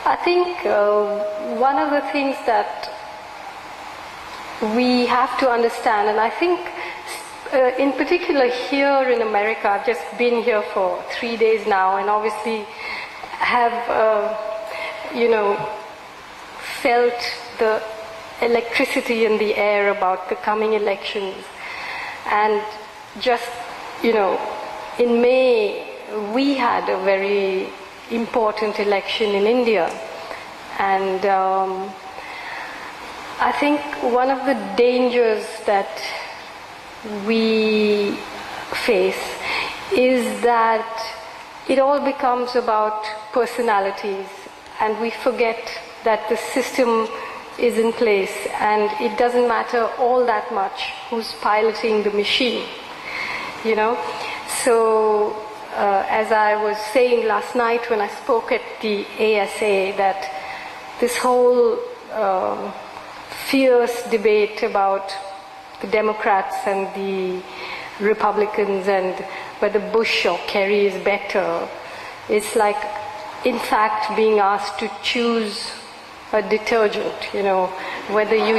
I think one of the things that we have to understand, and I think in particular here in America, I've just been here for 3 days now, and obviously have, felt the electricity in the air about the coming elections. And just, in May, we had a very important election in India. And I think one of the dangers that we face is that it all becomes about personalities, and we forget that the system is in place, and it doesn't matter all that much who's piloting the machine, So, as I was saying last night when I spoke at the ASA, that this whole fierce debate about the Democrats and the Republicans and whether Bush or Kerry is better, it's like, in fact, being asked to choose a detergent, whether you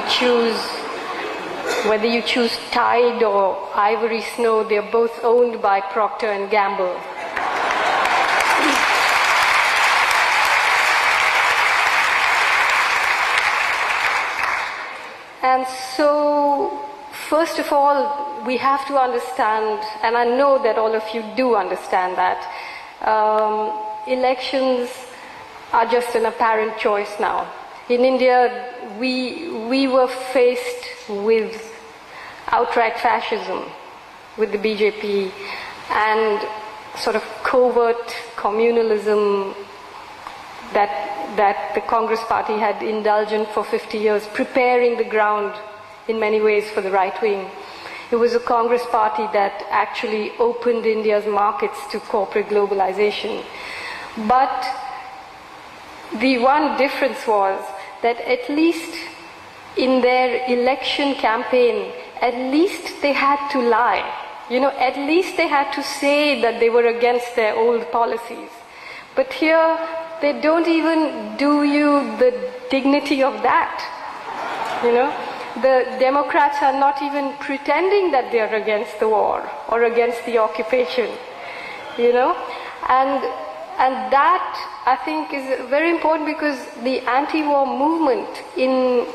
choose Tide or Ivory Snow, they're both owned by Procter and Gamble. And so, first of all, we have to understand, and I know that all of you do understand that, elections are just an apparent choice now. In India, we were faced with outright fascism with the BJP and sort of covert communalism that the Congress party had indulged in for 50 years, preparing the ground in many ways for the right wing. It was a Congress party that actually opened India's markets to corporate globalization. But the one difference was that at least in their election campaign, at least they had to lie. At least they had to say that they were against their old policies. But here, they don't even do you the dignity of that. The Democrats are not even pretending that they are against the war or against the occupation. And that, I think, is very important, because the anti-war movement in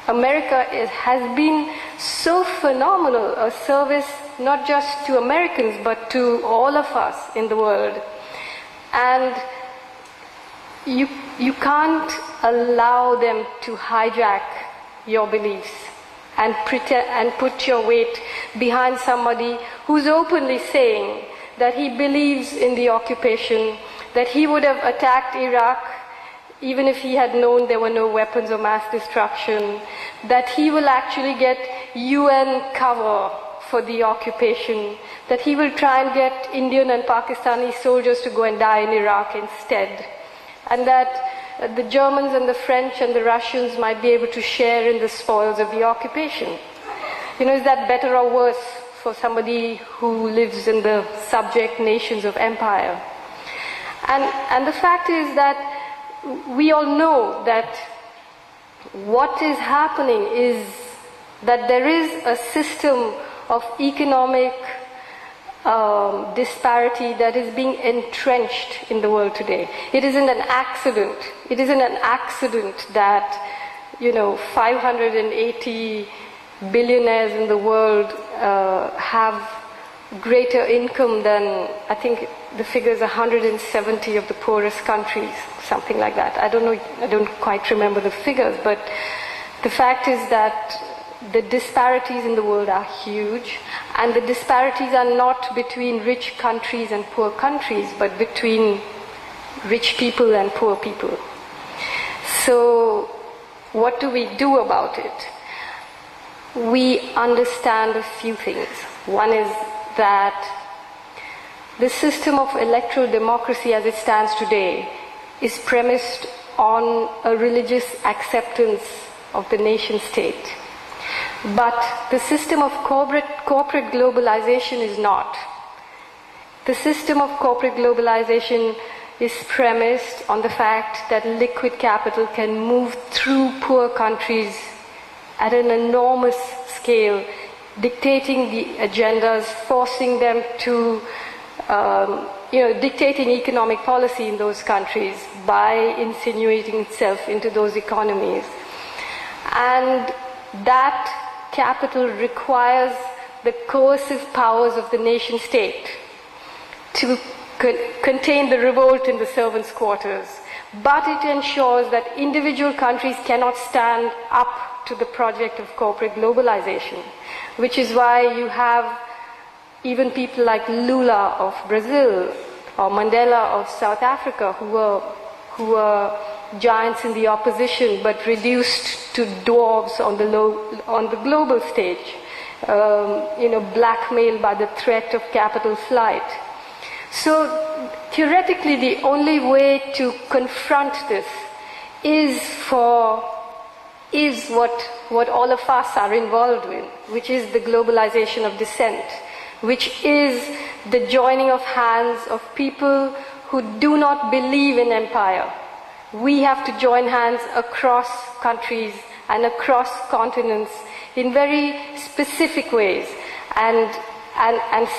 America has been so phenomenal, a service not just to Americans but to all of us in the world. And you can't allow them to hijack your beliefs and put your weight behind somebody who's openly saying that he believes in the occupation, that he would have attacked Iraq even if he had known there were no weapons of mass destruction, that he will actually get UN cover for the occupation, that he will try and get Indian and Pakistani soldiers to go and die in Iraq instead, and that the Germans and the French and the Russians might be able to share in the spoils of the occupation. Is that better or worse for somebody who lives in the subject nations of empire? And the fact is that we all know that what is happening is that there is a system of economic disparity that is being entrenched in the world today. It isn't an accident. It isn't an accident that 580 billionaires in the world have greater income than, I think the figure is 170 of the poorest countries, something like that. I don't quite remember the figures, but the fact is that the disparities in the world are huge, and the disparities are not between rich countries and poor countries, but between rich people and poor people. So, what do we do about it? We understand a few things. One is that the system of electoral democracy as it stands today is premised on a religious acceptance of the nation state. But the system of corporate globalization is not. The system of corporate globalization is premised on the fact that liquid capital can move through poor countries at an enormous scale, dictating the agendas, forcing them to, dictating economic policy in those countries by insinuating itself into those economies. And that capital requires the coercive powers of the nation state to contain the revolt in the servants' quarters. But it ensures that individual countries cannot stand up to the project of corporate globalization, which is why you have even people like Lula of Brazil or Mandela of South Africa, who were giants in the opposition but reduced to dwarves on the global stage, blackmailed by the threat of capital flight. So theoretically, the only way to confront this is what all of us are involved in, which is the globalization of dissent, which is the joining of hands of people who do not believe in empire. We have to join hands across countries and across continents in very specific ways and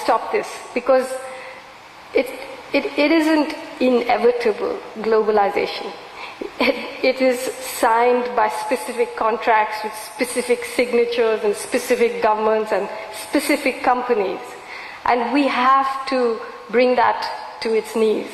stop this, because it isn't inevitable, globalization. It is signed by specific contracts with specific signatures and specific governments and specific companies. And we have to bring that to its knees.